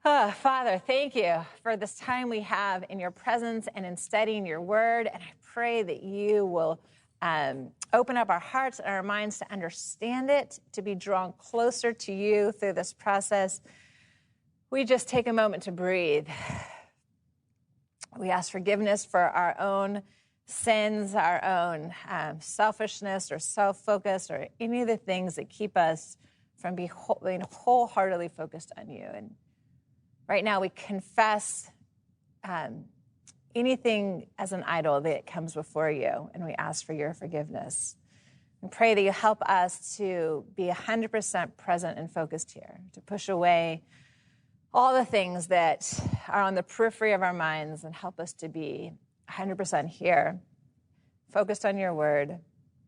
Oh, Father, thank you for this time we have in your presence and in studying your word. And I pray that you will open up our hearts and our minds to understand it, to be drawn closer to you through this process. We just take a moment to breathe. We ask forgiveness for our own sins, our own selfishness or self-focus, or any of the things that keep us from being wholeheartedly focused on you. And right now, we confess anything as an idol that comes before you, and we ask for your forgiveness. And pray that you help us to be 100% present and focused here, to push away all the things that are on the periphery of our minds and help us to be 100% here, focused on your word,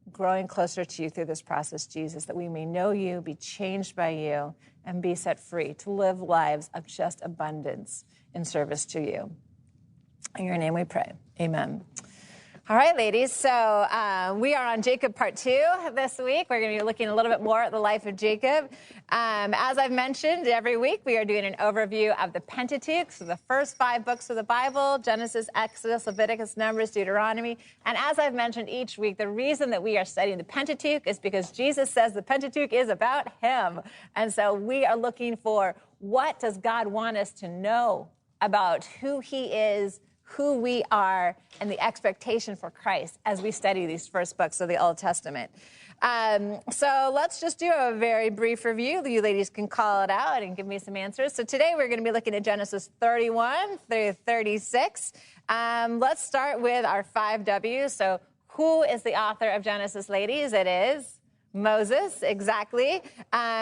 growing closer to you through this process, Jesus, that we may know you, be changed by you, and be set free to live lives of just abundance in service to you. In your name we pray. Amen. All right, ladies, so we are on Jacob Part 2 this week. We're going to be looking a little bit more at the life of Jacob. As I've mentioned, every week we are doing an overview of the Pentateuch, so the first 5 books of the Bible: Genesis, Exodus, Leviticus, Numbers, Deuteronomy. And as I've mentioned each week, the reason that we are studying the Pentateuch is because Jesus says the Pentateuch is about him. And so we are looking for, what does God want us to know about who he is, who we are, and the expectation for Christ as we study these first books of the Old Testament. So let's just do a very brief review. You ladies can call it out and give me some answers. So today we're going to be looking at Genesis 31 through 36. Let's start with our 5 W's. So who is the author of Genesis, ladies? It is Moses, exactly.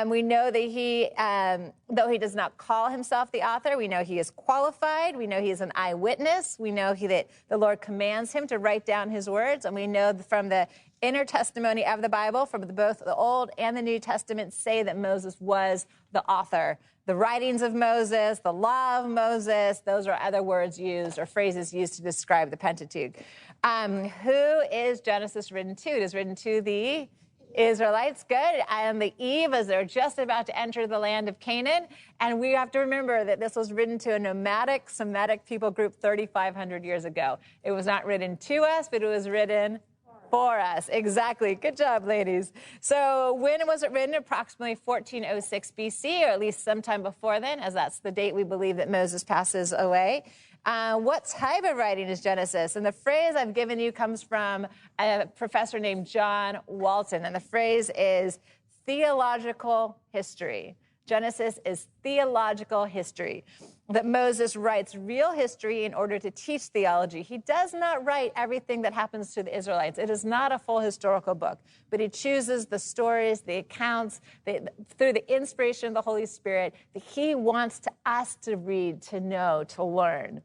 We know that he, though he does not call himself the author, we know he is qualified. We know he is an eyewitness. We know that the Lord commands him to write down his words. And we know from the inner testimony of the Bible, from both the Old and the New Testament, say that Moses was the author. The writings of Moses, the law of Moses, those are other words used or phrases used to describe the Pentateuch. Who is Genesis written to? It is written to the Israelites, good, and the Eve as they're just about to enter the land of Canaan. And we have to remember that this was written to a nomadic Semitic people group 3,500 years ago. It was not written to us, but it was written for us. Exactly. Good job, ladies. So when was it written? Approximately 1406 BC, or at least sometime before then, as that's the date we believe that Moses passes away. What type of writing is Genesis? And the phrase I've given you comes from a professor named John Walton, and the phrase is theological history. Genesis is theological history, that Moses writes real history in order to teach theology. He does not write everything that happens to the Israelites. It is not a full historical book, but he chooses the stories, the accounts, through the inspiration of the Holy Spirit, that he wants us to read, to know, to learn,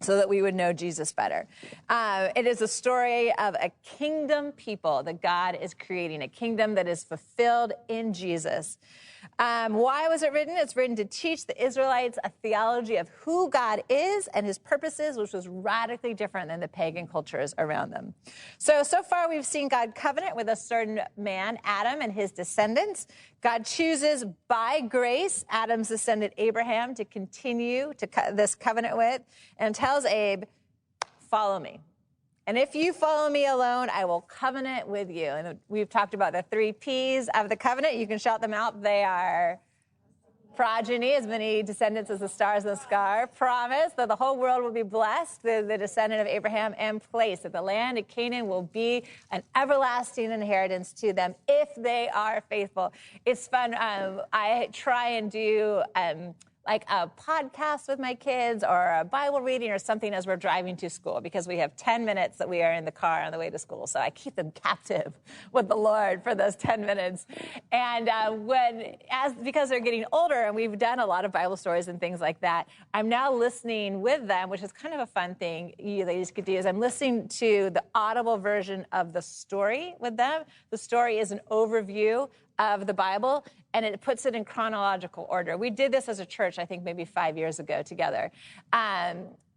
so that we would know Jesus better. It is a story of a kingdom people that God is creating, a kingdom that is fulfilled in Jesus. Why was it written? It's written to teach the Israelites a theology of who God is and his purposes, which was radically different than the pagan cultures around them. So far we've seen God covenant with a certain man, Adam, and his descendants. God chooses by grace Adam's descendant Abraham to continue this covenant with, and tells Abe, follow me. And if you follow me alone, I will covenant with you. And we've talked about the 3 P's of the covenant. You can shout them out. They are progeny, as many descendants as the stars in the sky. Promise that the whole world will be blessed, the descendant of Abraham, and place that the land of Canaan will be an everlasting inheritance to them if they are faithful. It's fun. I try and do like a podcast with my kids or a Bible reading or something as we're driving to school, because we have 10 minutes that we are in the car on the way to school. So I keep them captive with the Lord for those 10 minutes. And because they're getting older and we've done a lot of Bible stories and things like that, I'm now listening with them, which is kind of a fun thing you ladies could do, is I'm listening to the audible version of the story with them. The story is an overview of the Bible, and it puts it in chronological order. We did this as a church, I think maybe 5 years ago together.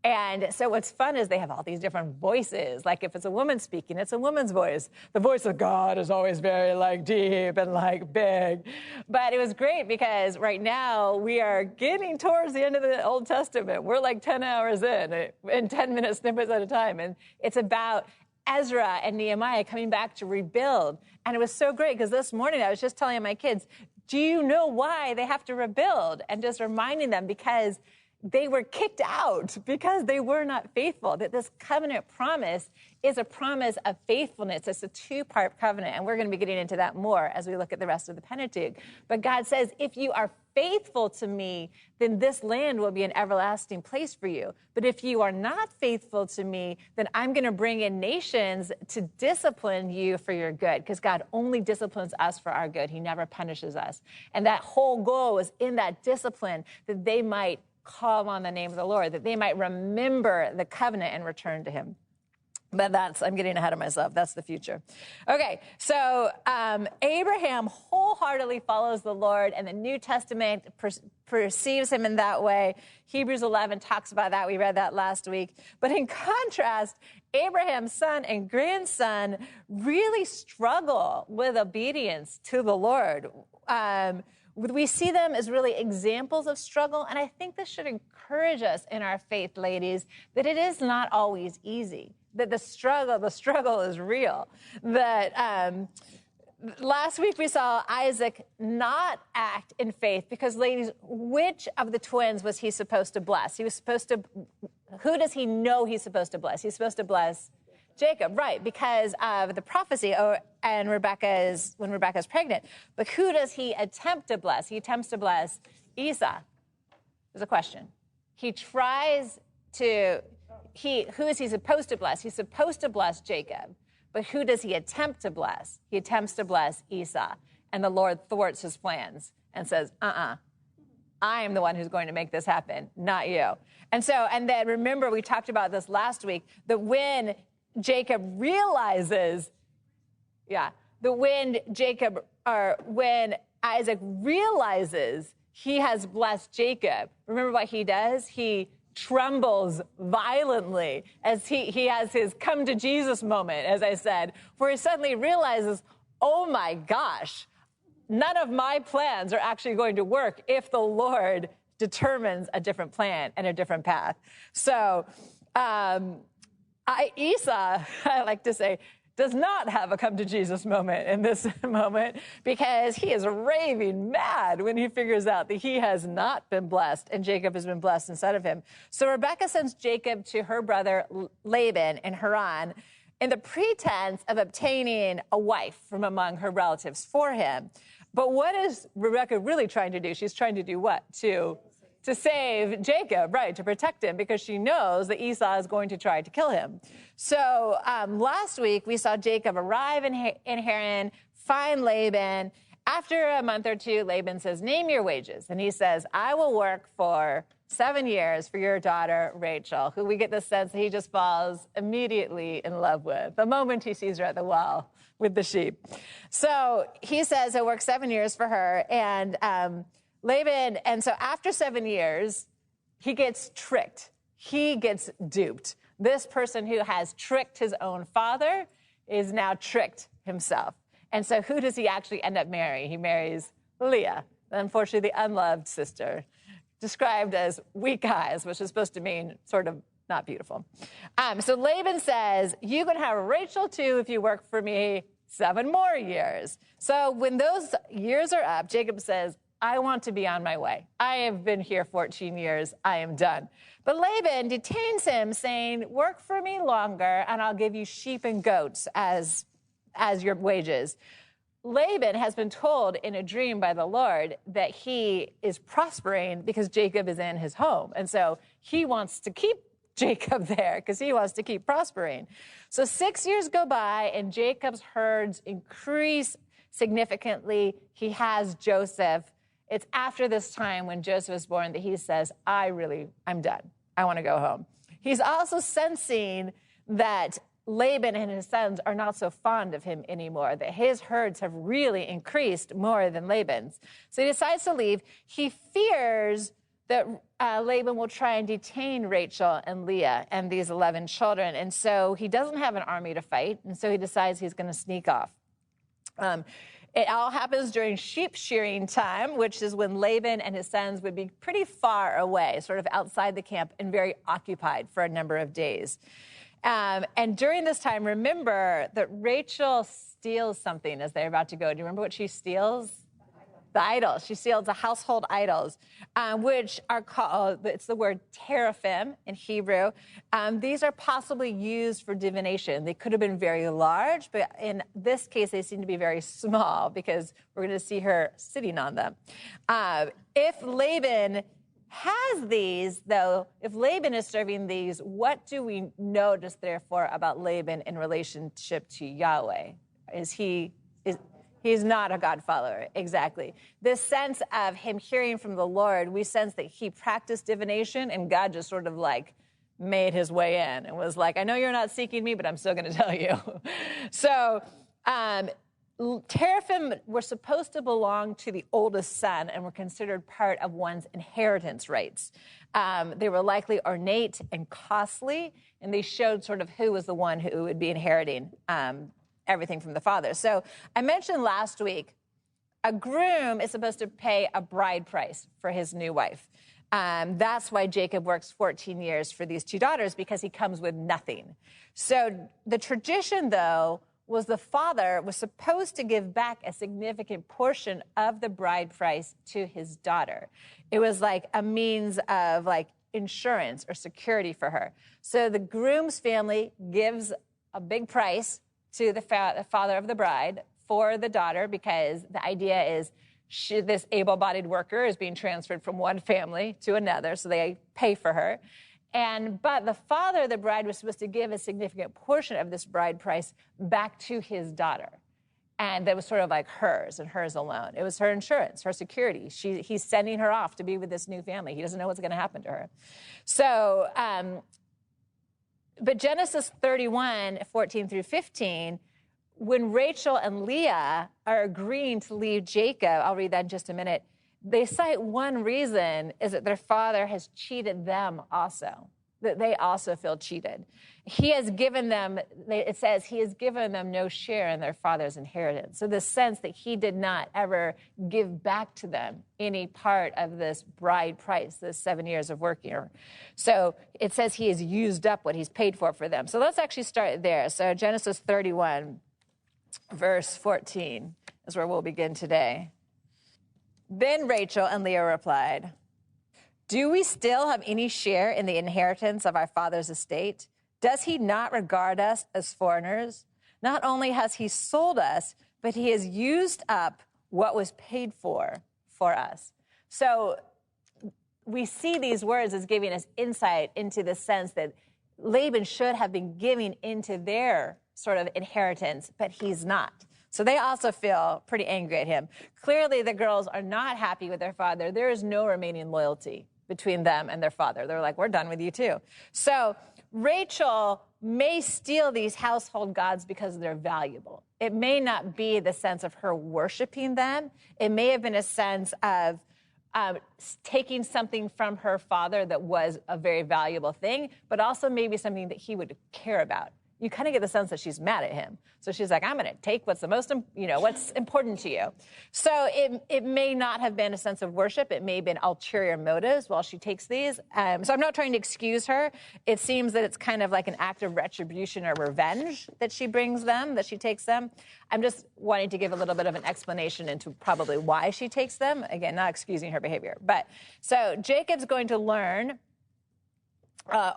And so what's fun is they have all these different voices. Like if it's a woman speaking, it's a woman's voice. The voice of God is always very like deep and like big. But it was great because right now we are getting towards the end of the Old Testament. We're like 10 hours in 10-minute snippets at a time. And it's about Ezra and Nehemiah coming back to rebuild. And it was so great because this morning I was just telling my kids, do you know why they have to rebuild? And just reminding them because they were kicked out because they were not faithful, that this covenant promise is a promise of faithfulness. It's a two-part covenant, and we're going to be getting into that more as we look at the rest of the Pentateuch. But God says, if you are faithful to me, then this land will be an everlasting place for you. But if you are not faithful to me, then I'm going to bring in nations to discipline you for your good, because God only disciplines us for our good. He never punishes us. And that whole goal was in that discipline that they might call on the name of the Lord, that they might remember the covenant and return to him. But I'm getting ahead of myself. That's the future. Okay, so Abraham wholeheartedly follows the Lord, and the New Testament perceives him in that way. Hebrews 11 talks about that. We read that last week. But in contrast, Abraham's son and grandson really struggle with obedience to the Lord. We see them as really examples of struggle, and I think this should encourage us in our faith, ladies, that it is not always easy, that the struggle is real. That last week we saw Isaac not act in faith because, ladies, which of the twins was he supposed to bless? Who does he know he's supposed to bless? He's supposed to bless Jacob, right, because of the prophecy and when Rebekah's pregnant. But who does he attempt to bless? He attempts to bless Esau. There's a question. Who is he supposed to bless? He's supposed to bless Jacob. But who does he attempt to bless? He attempts to bless Esau. And the Lord thwarts his plans and says, I am the one who's going to make this happen, not you. And then remember, we talked about this last week, that when Jacob realizes, when Isaac realizes he has blessed Jacob, remember what he does? He trembles violently as he has his come to Jesus moment, as I said, where he suddenly realizes, oh my gosh, none of my plans are actually going to work if the Lord determines a different plan and a different path. So, Esau, I like to say, does not have a come to Jesus moment in this moment, because he is raving mad when he figures out that he has not been blessed and Jacob has been blessed instead of him. So Rebekah sends Jacob to her brother Laban in Haran in the pretense of obtaining a wife from among her relatives for him. But what is Rebekah really trying to do? She's trying to do what? To save Jacob, right, to protect him, because she knows that Esau is going to try to kill him. So last week, we saw Jacob arrive in Haran, find Laban. After a month or two, Laban says, name your wages. And he says, I will work for 7 years for your daughter, Rachel, who we get the sense that he just falls immediately in love with the moment he sees her at the well with the sheep. So he says he'll work 7 years for her, and Laban, and so after 7 years, he gets tricked. He gets duped. This person who has tricked his own father is now tricked himself. And so who does he actually end up marrying? He marries Leah, unfortunately the unloved sister, described as weak eyes, which is supposed to mean sort of not beautiful. So Laban says, you can have Rachel too if you work for me 7 more years. So when those years are up, Jacob says, I want to be on my way. I have been here 14 years. I am done. But Laban detains him, saying, work for me longer, and I'll give you sheep and goats as your wages. Laban has been told in a dream by the Lord that he is prospering because Jacob is in his home. And so he wants to keep Jacob there because he wants to keep prospering. So 6 years go by, and Jacob's herds increase significantly. He has Joseph. It's after this time when Joseph is born that he says, I'm done. I want to go home. He's also sensing that Laban and his sons are not so fond of him anymore, that his herds have really increased more than Laban's. So he decides to leave. He fears that Laban will try and detain Rachel and Leah and these 11 children. And so he doesn't have an army to fight, and so he decides he's going to sneak off. It all happens during sheep shearing time, which is when Laban and his sons would be pretty far away, sort of outside the camp and very occupied for a number of days. And during this time, remember that Rachel steals something as they're about to go. Do you remember what she steals? The idols. She steals the household idols, which are called, it's the word teraphim in Hebrew. These are possibly used for divination. They could have been very large, but in this case, they seem to be very small because we're going to see her sitting on them. If Laban has these, though, if Laban is serving these, what do we notice, therefore, about Laban in relationship to Yahweh? He's not a God follower, exactly. This sense of him hearing from the Lord, we sense that he practiced divination and God just sort of like made his way in and was like, I know you're not seeking me, but I'm still going to tell you. So teraphim were supposed to belong to the oldest son and were considered part of one's inheritance rights. They were likely ornate and costly, and they showed sort of who was the one who would be inheriting everything from the father. So I mentioned last week, a groom is supposed to pay a bride price for his new wife. That's why Jacob works 14 years for these two daughters, because he comes with nothing. So the tradition, though, was the father was supposed to give back a significant portion of the bride price to his daughter. It was like a means of like insurance or security for her. So the groom's family gives a big price to the father of the bride for the daughter, because the idea is this able-bodied worker is being transferred from one family to another, so they pay for her. But the father of the bride was supposed to give a significant portion of this bride price back to his daughter. And that was sort of like hers and hers alone. It was her insurance, her security. He's sending her off to be with this new family. He doesn't know what's going to happen to her. So, but Genesis 31, 14 through 15, when Rachel and Leah are agreeing to leave Jacob, I'll read that in just a minute, they cite one reason is that their father has cheated them also, that they also feel cheated. He has given them, it says, he has given them no share in their father's inheritance. So the sense that he did not ever give back to them any part of this bride price, this 7 years of working. So it says he has used up what he's paid for them. So let's actually start there. So Genesis 31, verse 14 is where we'll begin today. Then Rachel and Leah replied, do we still have any share in the inheritance of our father's estate? Does he not regard us as foreigners? Not only has he sold us, but he has used up what was paid for us. So we see these words as giving us insight into the sense that Laban should have been giving into their sort of inheritance, but he's not. So they also feel pretty angry at him. Clearly, the girls are not happy with their father. There is no remaining loyalty between them and their father. They're like, we're done with you too. So Rachel may steal these household gods because they're valuable. It may not be the sense of her worshiping them. It may have been a sense of taking something from her father that was a very valuable thing, but also maybe something that he would care about. You kind of get the sense that she's mad at him. So she's like, I'm going to take what's the most, what's important to you. So it may not have been a sense of worship. It may have been ulterior motives while she takes these. So I'm not trying to excuse her. It seems that it's kind of like an act of retribution or revenge that she brings them, that she takes them. I'm just wanting to give a little bit of an explanation into probably why she takes them. Again, not excusing her behavior. But so Jacob's going to learn,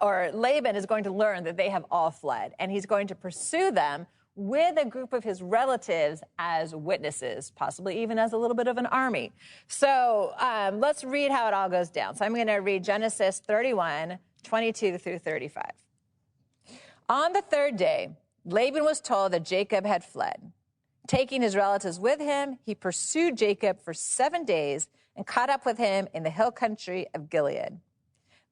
or Laban is going to learn that they have all fled, and he's going to pursue them with a group of his relatives as witnesses, possibly even as a little bit of an army. So let's read how it all goes down. So I'm going to read Genesis 31, 22 through 35. On the third day, Laban was told that Jacob had fled. Taking his relatives with him, he pursued Jacob for 7 days and caught up with him in the hill country of Gilead.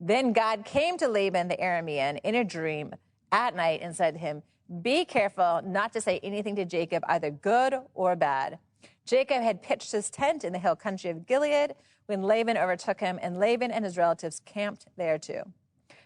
Then God came to Laban the Aramean in a dream at night and said to him, be careful not to say anything to Jacob, either good or bad. Jacob had pitched his tent in the hill country of Gilead when Laban overtook him, and Laban and his relatives camped there too.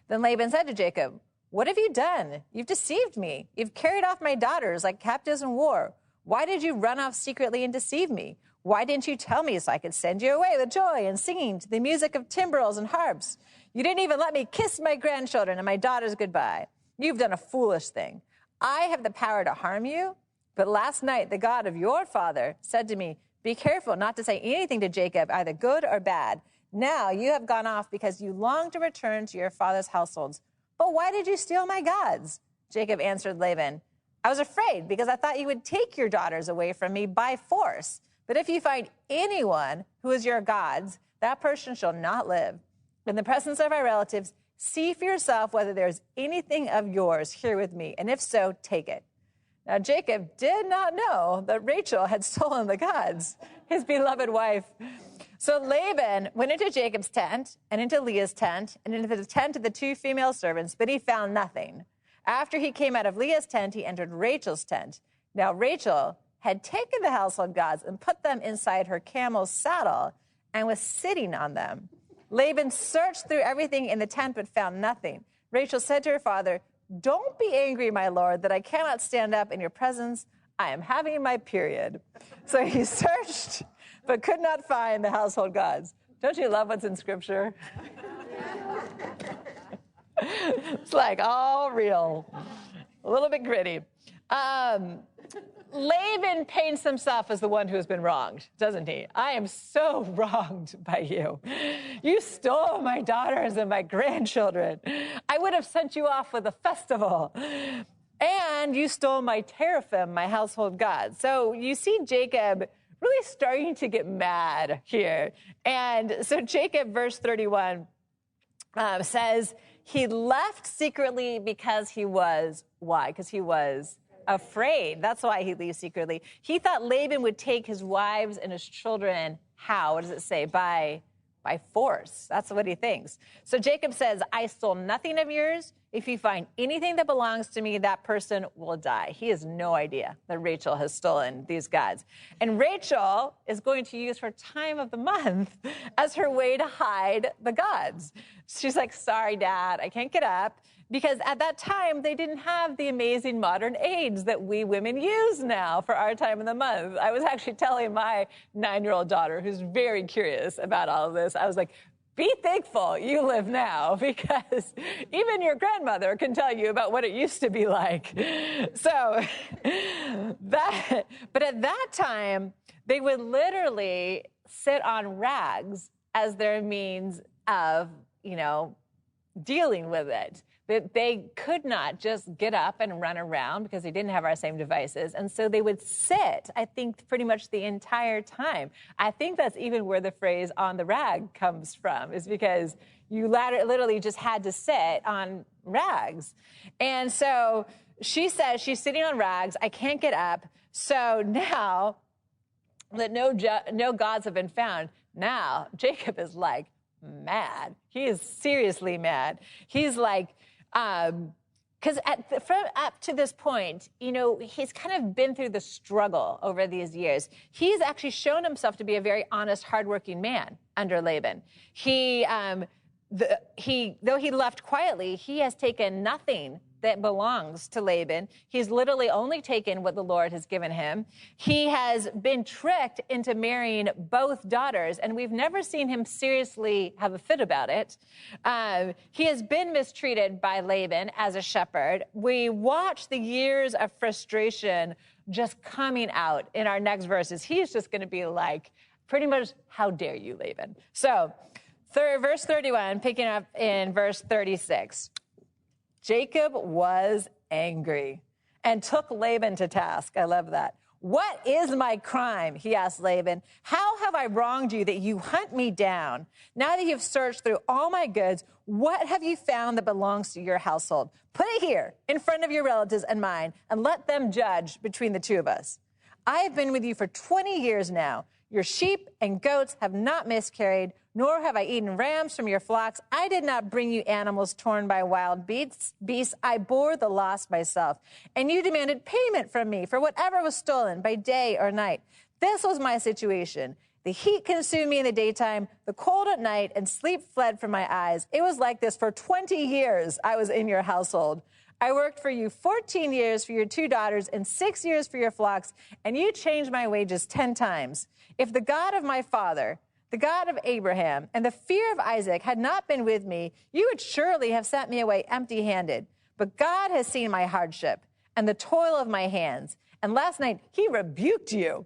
Then Laban said to Jacob, "What have you done? You've deceived me. You've carried off my daughters like captives in war. Why did you run off secretly and deceive me? Why didn't you tell me so I could send you away with joy and singing to the music of timbrels and harps? You didn't even let me kiss my grandchildren and my daughters goodbye. You've done a foolish thing. I have the power to harm you, but last night the God of your father said to me, 'Be careful not to say anything to Jacob, either good or bad.' Now you have gone off because you long to return to your father's households. But why did you steal my gods?" Jacob answered Laban, "I was afraid because I thought you would take your daughters away from me by force. But if you find anyone who is your gods, that person shall not live. In the presence of our relatives, see for yourself whether there is anything of yours here with me, and if so, take it." Now Jacob did not know that Rachel had stolen the gods, his beloved wife. So Laban went into Jacob's tent and into Leah's tent and into the tent of the two female servants, but he found nothing. After he came out of Leah's tent, he entered Rachel's tent. Now Rachel had taken the household gods and put them inside her camel's saddle and was sitting on them. Laban searched through everything in the tent but found nothing. Rachel said to her father, "Don't be angry, my lord, that I cannot stand up in your presence. I am having my period." So he searched but could not find the household gods. Don't you love what's in Scripture? It's like all real, a little bit gritty. Laban paints himself as the one who has been wronged, doesn't he? "I am so wronged by you. You stole my daughters and my grandchildren. I would have sent you off with a festival. And you stole my teraphim, my household god." So you see Jacob really starting to get mad here. And so Jacob, verse 31, says he left secretly because he was, why? Because he was afraid. That's why he leaves secretly. He thought Laban would take his wives and his children, how? What does it say? By force. That's what he thinks. So Jacob says, "I stole nothing of yours. If you find anything that belongs to me, that person will die." He has no idea that Rachel has stolen these gods. And Rachel is going to use her time of the month as her way to hide the gods. She's like, "Sorry, Dad, I can't get up." Because at that time, they didn't have the amazing modern aids that we women use now for our time of the month. I was actually telling my 9-year-old daughter, who's very curious about all of this, I was like, be thankful you live now, because even your grandmother can tell you about what it used to be like. So but at that time, they would literally sit on rags as their means of, dealing with it. That they could not just get up and run around because they didn't have our same devices. And so they would sit, I think, pretty much the entire time. I think that's even where the phrase "on the rag" comes from, is because you literally just had to sit on rags. And so she says she's sitting on rags. "I can't get up. So now that no gods have been found," now Jacob is like mad. He is seriously mad. He's like, because up to this point, he's kind of been through the struggle over these years. He's actually shown himself to be a very honest, hardworking man under Laban. Though he left quietly, he has taken nothing that belongs to Laban. He's literally only taken what the Lord has given him. He has been tricked into marrying both daughters, and we've never seen him seriously have a fit about it. He has been mistreated by Laban as a shepherd. We watch the years of frustration just coming out in our next verses. He's just going to be like, pretty much, "How dare you, Laban?" So, verse 31, picking up in verse 36. Jacob was angry and took Laban to task. I love that. "What is my crime?" he asked Laban. "How have I wronged you that you hunt me down? Now that you've searched through all my goods, what have you found that belongs to your household? Put it here in front of your relatives and mine, and let them judge between the two of us. I have been with you for 20 years now. Your sheep and goats have not miscarried, nor have I eaten rams from your flocks. I did not bring you animals torn by wild beasts. I bore the loss myself. And you demanded payment from me for whatever was stolen by day or night. This was my situation. The heat consumed me in the daytime, the cold at night, and sleep fled from my eyes. It was like this for 20 years I was in your household. I worked for you 14 years for your 2 daughters and 6 years for your flocks, and you changed my wages 10 times. If the God of my father, the God of Abraham, and the fear of Isaac had not been with me, you would surely have sent me away empty-handed. But God has seen my hardship and the toil of my hands, and last night he rebuked you.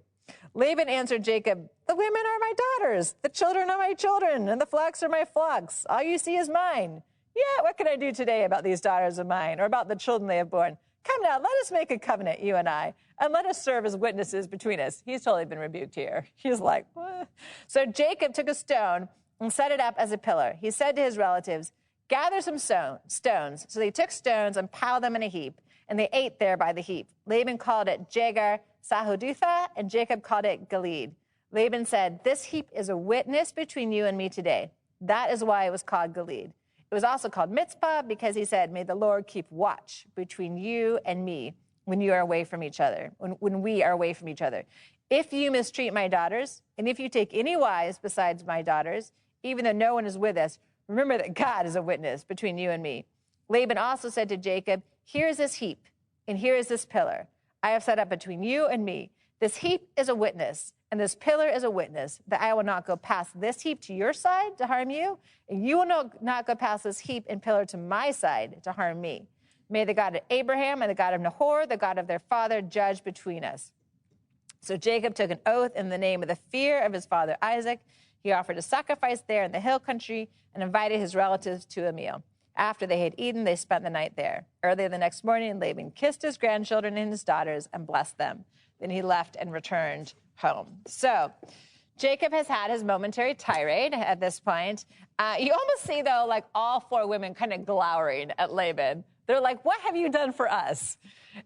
Laban answered Jacob, the women are my daughters, the children are my children, and the flocks are my flocks. All you see is mine. Yeah, what can I do today about these daughters of mine or about the children they have born? Come now, let us make a covenant, you and I, and let us serve as witnesses between us. He's totally been rebuked here. He's like, what? So Jacob took a stone and set it up as a pillar. He said to his relatives, gather some stones. So they took stones and piled them in a heap, and they ate there by the heap. Laban called it Jegar Sahadutha, and Jacob called it Gilead. Laban said, this heap is a witness between you and me today. That is why it was called Gilead. It was also called Mizpah because he said, may the Lord keep watch between you and me when you are away from each other, when we are away from each other. If you mistreat my daughters, and if you take any wives besides my daughters, even though no one is with us, remember that God is a witness between you and me. Laban also said to Jacob, here is this heap, and here is this pillar I have set up between you and me. This heap is a witness, and this pillar is a witness that I will not go past this heap to your side to harm you, and you will not go past this heap and pillar to my side to harm me. May the God of Abraham and the God of Nahor, the God of their father, judge between us. So Jacob took an oath in the name of the fear of his father Isaac. He offered a sacrifice there in the hill country and invited his relatives to a meal. After they had eaten, they spent the night there. Early the next morning, Laban kissed his grandchildren and his daughters and blessed them. Then he left and returned home. So Jacob has had his momentary tirade at this point. You almost see, though, like all 4 women kind of glowering at Laban. They're like, what have you done for us?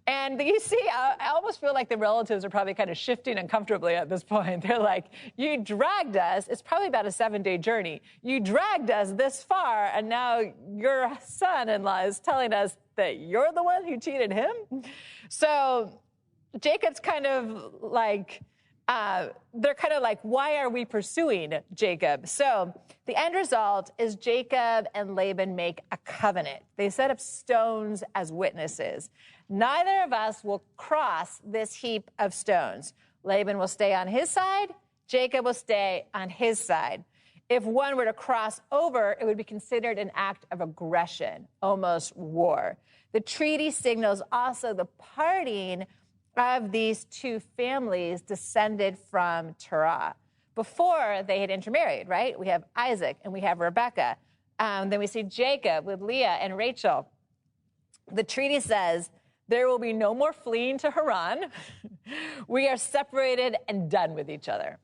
And you see, I almost feel like the relatives are probably kind of shifting uncomfortably at this point. They're like, you dragged us. It's probably about a 7-day journey. You dragged us this far, and now your son-in-law is telling us that you're the one who cheated him? So Jacob's kind of like, they're kind of like, why are we pursuing Jacob? So the end result is Jacob and Laban make a covenant. They set up stones as witnesses. Neither of us will cross this heap of stones. Laban will stay on his side. Jacob will stay on his side. If one were to cross over, it would be considered an act of aggression, almost war. The treaty signals also the parting of these 2 families descended from Terah. Before they had intermarried, right? We have Isaac and we have Rebekah. Then we see Jacob with Leah and Rachel. The treaty says, there will be no more fleeing to Haran. We are separated and done with each other.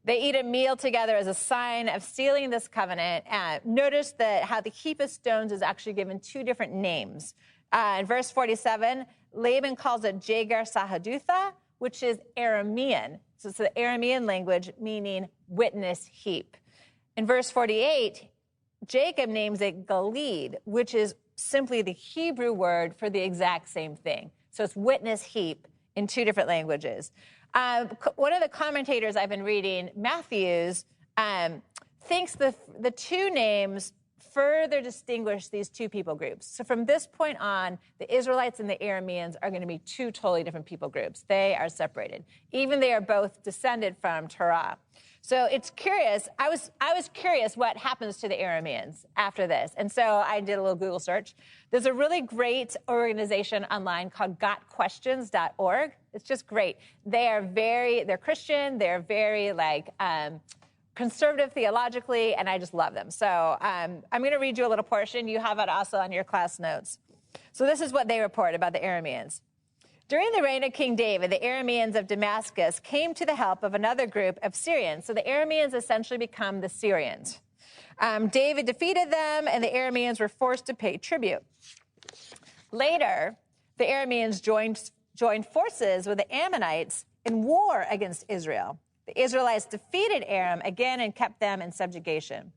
They eat a meal together as a sign of sealing this covenant. Notice that how the heap of stones is actually given 2 different names. In verse 47, Laban calls it Jegar Sahadutha, which is Aramean. So it's the Aramean language meaning witness heap. In verse 48, Jacob names it Gilead, which is simply the Hebrew word for the exact same thing. So it's witness heap in 2 different languages. One of the commentators I've been reading, Matthews, thinks the 2 names further distinguish these 2 people groups. So from this point on, the Israelites and the Arameans are going to be 2 totally different people groups. They are separated. Even they are both descended from Terah. So it's curious. I was curious what happens to the Arameans after this. And so I did a little Google search. There's a really great organization online called gotquestions.org. It's just great. They're Christian. They're very conservative theologically, and I just love them. So I'm going to read you a little portion. You have it also on your class notes. So this is what they report about the Arameans. During the reign of King David, the Arameans of Damascus came to the help of another group of Syrians. So the Arameans essentially become the Syrians. David defeated them, and the Arameans were forced to pay tribute. Later, the Arameans joined forces with the Ammonites in war against Israel. The Israelites defeated Aram again and kept them in subjugation.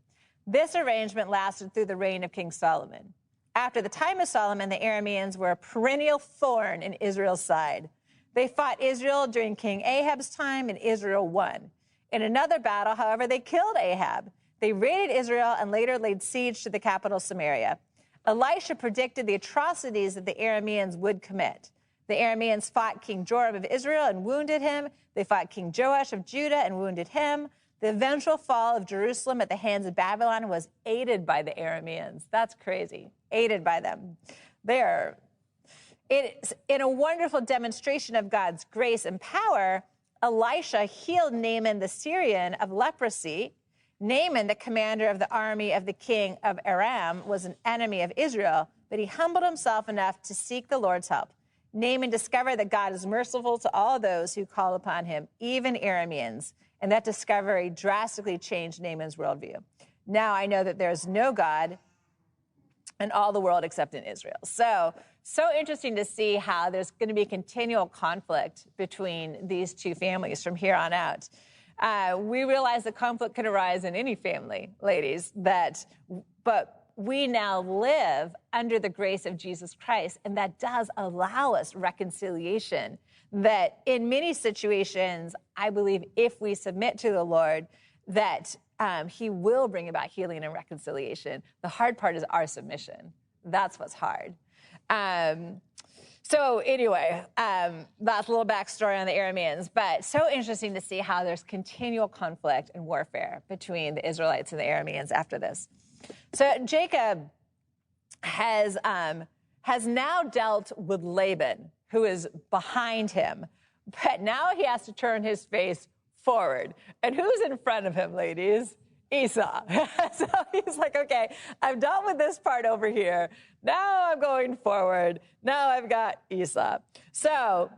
This arrangement lasted through the reign of King Solomon. After the time of Solomon, the Arameans were a perennial thorn in Israel's side. They fought Israel during King Ahab's time, and Israel won. In another battle, however, they killed Ahab. They raided Israel and later laid siege to the capital, Samaria. Elisha predicted the atrocities that the Arameans would commit. The Arameans fought King Joram of Israel and wounded him. They fought King Joash of Judah and wounded him. The eventual fall of Jerusalem at the hands of Babylon was aided by the Arameans. That's crazy. Aided by them. It's in a wonderful demonstration of God's grace and power, Elisha healed Naaman the Syrian of leprosy. Naaman, the commander of the army of the king of Aram, was an enemy of Israel, but he humbled himself enough to seek the Lord's help. Naaman discovered that God is merciful to all those who call upon him, even Arameans, and that discovery drastically changed Naaman's worldview. Now I know that there is no God in all the world except in Israel. So interesting to see how there's going to be continual conflict between these two families from here on out. We realize that conflict can arise in any family, ladies, but we now live under the grace of Jesus Christ, and that does allow us reconciliation. That in many situations, I believe if we submit to the Lord, that he will bring about healing and reconciliation. The hard part is our submission. That's what's hard. So anyway, that's a little backstory on the Arameans, but so interesting to see how there's continual conflict and warfare between the Israelites and the Arameans after this. So Jacob has now dealt with Laban, who is behind him, but now he has to turn his face forward. And who's in front of him, ladies? Esau. So he's like, okay, I've dealt with this part over here. Now I'm going forward. Now I've got Esau. So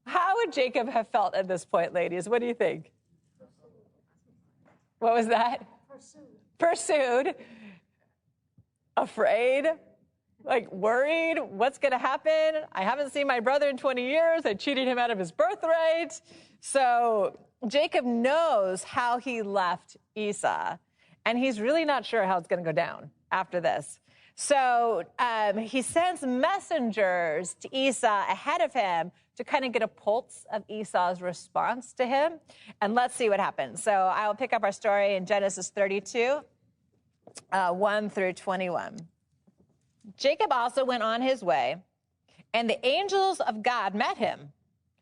how would Jacob have felt at this point, ladies? What do you think? What was that? Pursued. Afraid. Like worried. What's going to happen? I haven't seen my brother in 20 years. I cheated him out of his birthright. So Jacob knows how he left Esau, and he's really not sure how it's going to go down after this. So he sends messengers to Esau ahead of him to kind of get a pulse of Esau's response to him. And let's see what happens. So I will pick up our story in Genesis 32, 1 through 21. Jacob also went on his way, and the angels of God met him.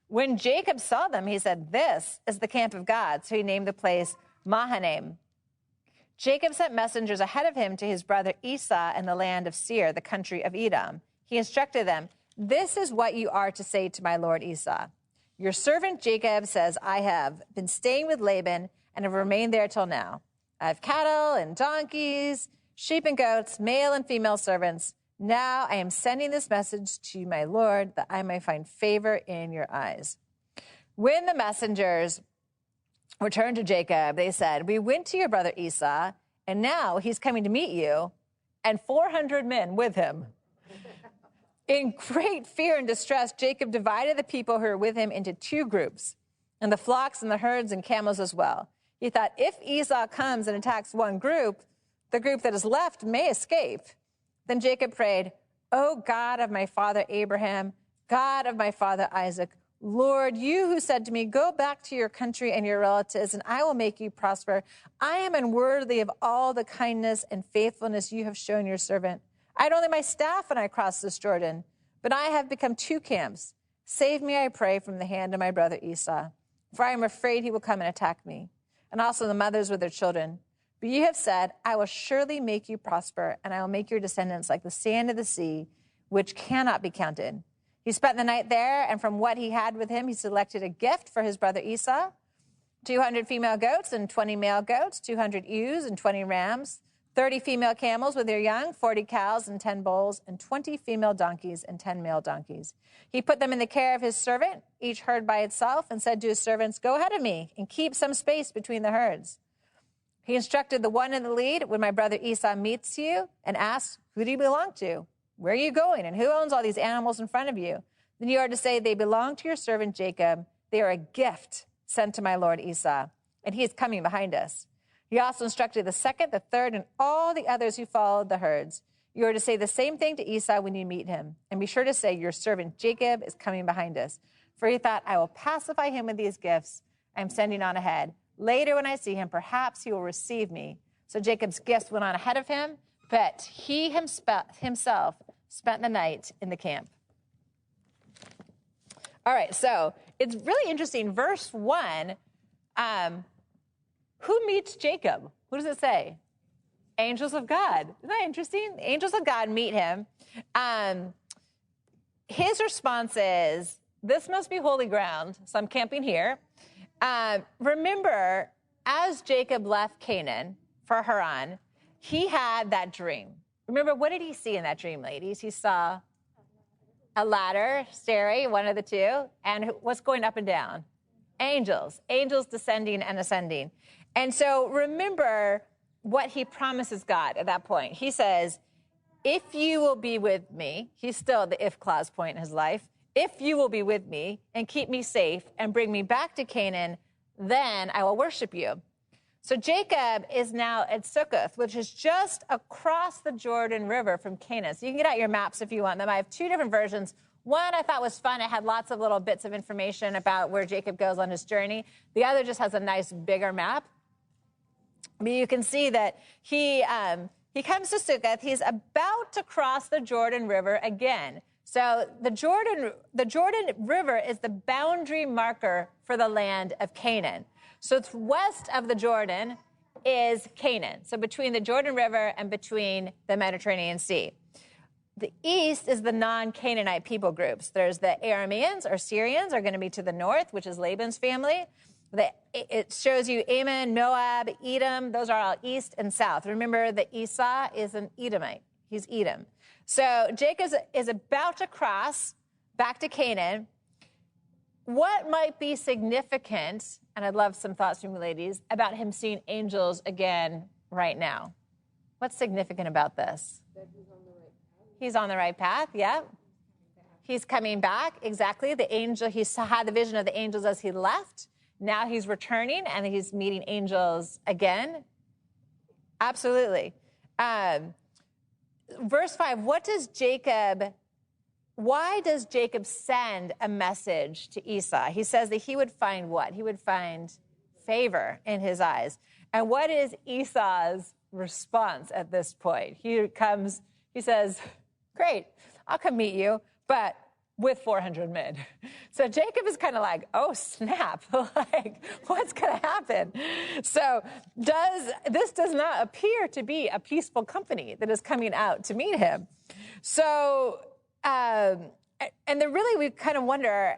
When Jacob saw them, he said, "This is the camp of God." So he named the place Mahanaim. Jacob sent messengers ahead of him to his brother Esau in the land of Seir, the country of Edom. He instructed them, "This is what you are to say to my lord Esau. Your servant Jacob says, I have been staying with Laban and have remained there till now. I have cattle and donkeys, sheep and goats, male and female servants. Now I am sending this message to my lord that I may find favor in your eyes." When the messengers returned to Jacob, they said, "We went to your brother Esau, and now he's coming to meet you, and 400 men with him." In great fear and distress, Jacob divided the people who were with him into two groups, and the flocks and the herds and camels as well. He thought, if Esau comes and attacks one group, the group that is left may escape. Then Jacob prayed, "O God of my father Abraham, God of my father Isaac, Lord, you who said to me, 'Go back to your country and your relatives, and I will make you prosper,' I am unworthy of all the kindness and faithfulness you have shown your servant. I had only my staff when I crossed this Jordan, but I have become two camps. Save me, I pray, from the hand of my brother Esau, for I am afraid he will come and attack me, and also the mothers with their children. But you have said, I will surely make you prosper, and I will make your descendants like the sand of the sea, which cannot be counted." He spent the night there, and from what he had with him, he selected a gift for his brother Esau, 200 female goats and 20 male goats, 200 ewes and 20 rams, 30 female camels with their young, 40 cows and 10 bulls, and 20 female donkeys and 10 male donkeys. He put them in the care of his servant, each herd by itself, and said to his servants, "Go ahead of me and keep some space between the herds." He instructed the one in the lead, "When my brother Esau meets you and asks, 'Who do you belong to? Where are you going? And who owns all these animals in front of you?' Then you are to say, 'They belong to your servant Jacob. They are a gift sent to my lord Esau, and he is coming behind us.'" He also instructed the second, the third, and all the others who followed the herds. You are to say the same thing to Esau when you meet him. And be sure to say, "Your servant Jacob is coming behind us." For he thought, I will pacify him with these gifts I'm sending on ahead. Later when I see him, perhaps he will receive me. So Jacob's gifts went on ahead of him, but he himself spent the night in the camp. All right, so it's really interesting. Verse 1, who meets Jacob? What does it say? Angels of God. Isn't that interesting? The angels of God meet him. His response is, this must be holy ground, so I'm camping here. Remember, as Jacob left Canaan for Haran, he had that dream. Remember, what did he see in that dream, ladies? He saw a ladder, stairway, one of the two, and what's going up and down? Angels descending and ascending. And so remember what he promises God at that point. He says, if you will be with me, he's still at the if clause point in his life. If you will be with me and keep me safe and bring me back to Canaan, then I will worship you. So Jacob is now at Succoth, which is just across the Jordan River from Canaan. So you can get out your maps if you want them. I have two different versions. One I thought was fun. It had lots of little bits of information about where Jacob goes on his journey. The other just has a nice bigger map. But you can see that he comes to Succoth. He's about to cross the Jordan River again. So the Jordan River is the boundary marker for the land of Canaan. So it's west of the Jordan is Canaan. So between the Jordan River and between the Mediterranean Sea. The east is the non-Canaanite people groups. There's the Arameans or Syrians are going to be to the north, which is Laban's family. It shows you Ammon, Moab, Edom. Those are all east and south. Remember that Esau is an Edomite. He's Edom. So Jacob is about to cross back to Canaan. What might be significant, and I'd love some thoughts from you ladies, about him seeing angels again right now? What's significant about this? That he's on the right path, yeah. He's coming back, exactly. The angel, he had the vision of the angels as he left. Now he's returning and he's meeting angels again. Absolutely. Verse 5, why does Jacob send a message to Esau? He says that he would find what? He would find favor in his eyes. And what is Esau's response at this point? He says, great, I'll come meet you, but with 400 men. So Jacob is kind of like, oh, snap, like, what's going to happen? So this does not appear to be a peaceful company that is coming out to meet him. So, and then really we kind of wonder,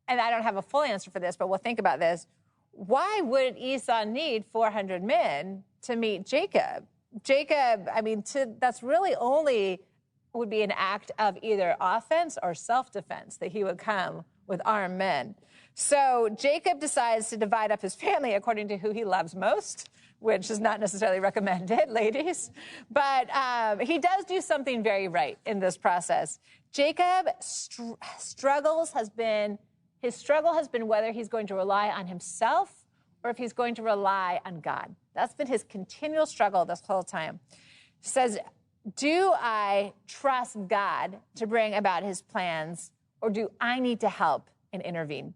and I don't have a full answer for this, but we'll think about this. Why would Esau need 400 men to meet Jacob? Jacob, I mean, that's really only would be an act of either offense or self-defense, that he would come with armed men. So Jacob decides to divide up his family according to who he loves most, which is not necessarily recommended, ladies. But he does do something very right in this process. Jacob's struggle has been whether he's going to rely on himself or if he's going to rely on God. That's been his continual struggle this whole time. He says, do I trust God to bring about his plans, or do I need to help and intervene?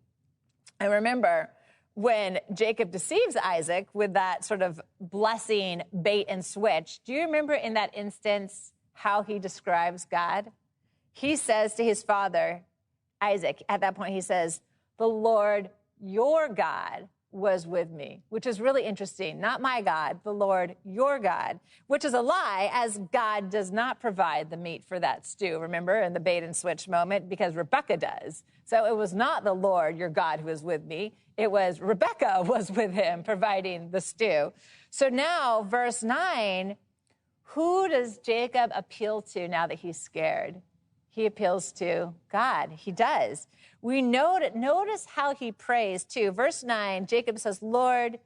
And remember, when Jacob deceives Isaac with that sort of blessing bait and switch, do you remember in that instance how he describes God? He says to his father, Isaac, at that point he says, the Lord, your God, was with me, which is really interesting. Not my God, the Lord, your God, which is a lie, as God does not provide the meat for that stew, remember, in the bait and switch moment, because Rebecca does. So it was not the Lord, your God, who was with me. It was Rebecca was with him, providing the stew. So now, verse 9, who does Jacob appeal to now that he's scared? He appeals to God. He does. We notice how he prays too. Verse 9, Jacob says, Lord,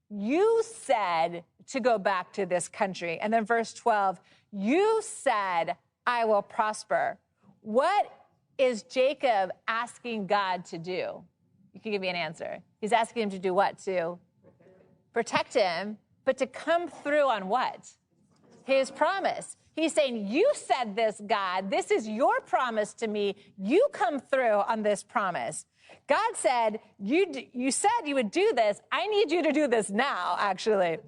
you said to go back to this country. And then verse 12, you said, I will prosper. What is Jacob asking God to do? You can give me an answer. He's asking him to do what? To protect him, but to come through on what? His promise. He's saying, you said this, God. This is your promise to me. You come through on this promise. God said, you said you would do this. I need you to do this now, actually.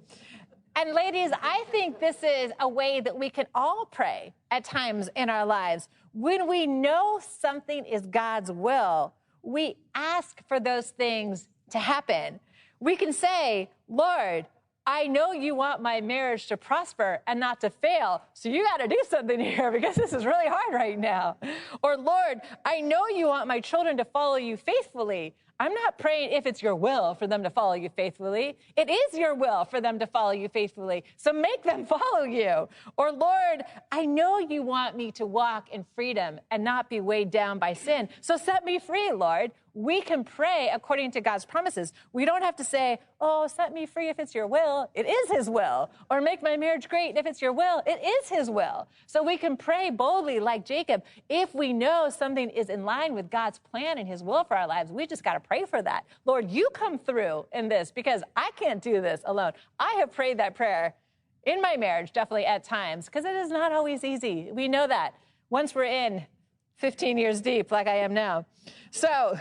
And ladies, I think this is a way that we can all pray at times in our lives. When we know something is God's will, we ask for those things to happen. We can say, Lord, I know you want my marriage to prosper and not to fail, so you got to do something here because this is really hard right now. Or, Lord, I know you want my children to follow you faithfully. I'm not praying if it's your will for them to follow you faithfully. It is your will for them to follow you faithfully, so make them follow you. Or, Lord, I know you want me to walk in freedom and not be weighed down by sin, so set me free, Lord. We can pray according to God's promises. We don't have to say, oh, set me free if it's your will. It is his will. Or make my marriage great if it's your will. It is his will. So we can pray boldly like Jacob. If we know something is in line with God's plan and his will for our lives, we just got to pray for that. Lord, you come through in this because I can't do this alone. I have prayed that prayer in my marriage, definitely at times, because it is not always easy. We know that once we're in 15 years deep like I am now. So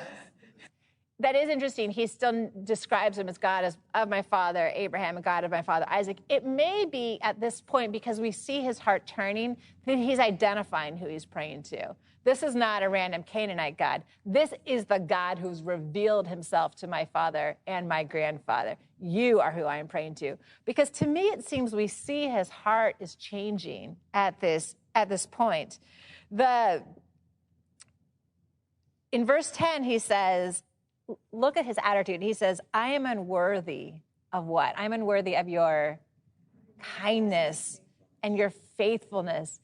that is interesting. He still describes him as God of my father Abraham and God of my father Isaac. It may be at this point, because we see his heart turning, that he's identifying who he's praying to. This is not a random Canaanite God. This is the God who's revealed himself to my father and my grandfather. You are who I am praying to. Because to me, it seems we see his heart is changing at this point. In verse 10, he says, look at his attitude. He says, I am unworthy of what? I'm unworthy of your kindness and your faithfulness.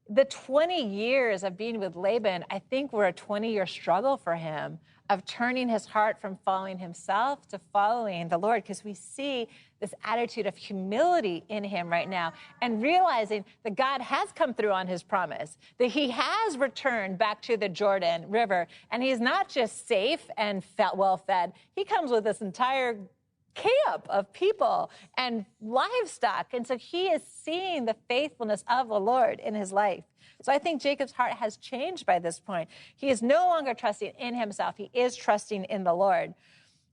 The 20 years of being with Laban, I think, were a 20-year struggle for him of turning his heart from following himself to following the Lord, because we see this attitude of humility in him right now and realizing that God has come through on his promise, that he has returned back to the Jordan River, and he's not just safe and well-fed. He comes with this entire camp of people and livestock, and so he is seeing the faithfulness of the Lord in his life. So I think Jacob's heart has changed by this point. He is no longer trusting in himself. He is trusting in the Lord.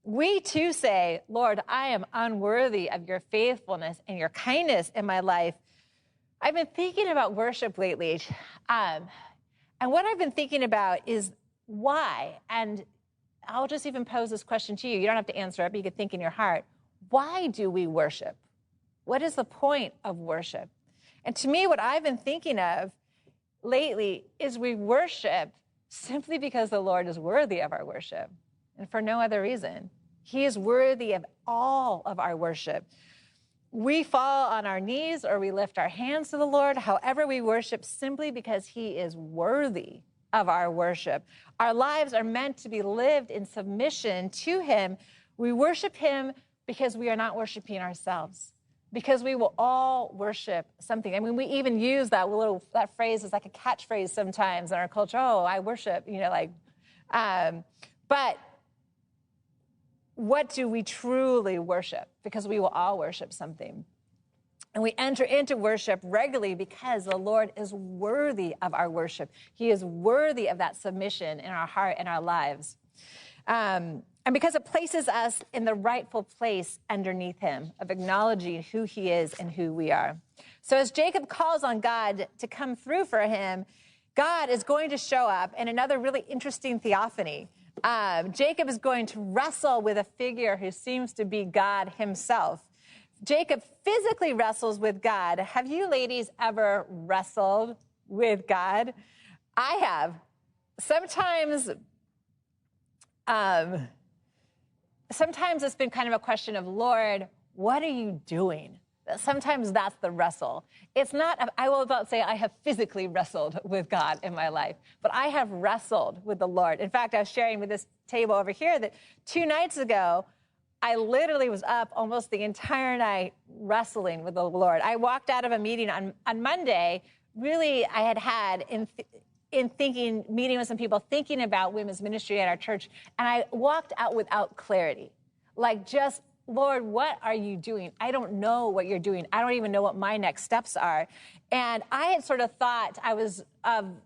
We too say, Lord, I am unworthy of your faithfulness and your kindness in my life. I've been thinking about worship lately, and what I've been thinking about is why. And I'll just even pose this question to you. You don't have to answer it, but you could think in your heart. Why do we worship? What is the point of worship? And to me, what I've been thinking of lately is we worship simply because the Lord is worthy of our worship and for no other reason. He is worthy of all of our worship. We fall on our knees or we lift our hands to the Lord, however we worship, simply because he is worthy of our worship. Our lives are meant to be lived in submission to him. We worship him because we are not worshiping ourselves, because we will all worship something. I mean, we even use that phrase as like a catchphrase sometimes in our culture. Oh, I worship, but what do we truly worship? Because we will all worship something. And we enter into worship regularly because the Lord is worthy of our worship. He is worthy of that submission in our heart and our lives. And because it places us in the rightful place underneath him, of acknowledging who he is and who we are. So as Jacob calls on God to come through for him, God is going to show up in another really interesting theophany. Jacob is going to wrestle with a figure who seems to be God himself. Jacob physically wrestles with God. Have you ladies ever wrestled with God? I have. Sometimes it's been kind of a question of, Lord, what are you doing? Sometimes that's the wrestle. It's not, I will not say I have physically wrestled with God in my life, but I have wrestled with the Lord. In fact, I was sharing with this table over here that 2 nights ago, I literally was up almost the entire night wrestling with the Lord. I walked out of a meeting on Monday. Really, I had in thinking, meeting with some people, thinking about women's ministry at our church, and I walked out without clarity, like just Lord, what are you doing? I don't know what you're doing. I don't even know what my next steps are. And I had sort of thought I was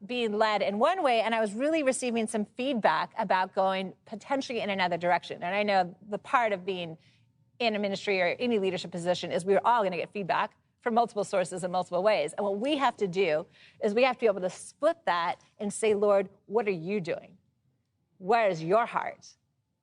being led in one way, and I was really receiving some feedback about going potentially in another direction. And I know the part of being in a ministry or any leadership position is we're all going to get feedback from multiple sources in multiple ways. And what we have to do is we have to be able to split that and say, Lord, what are you doing? Where is your heart?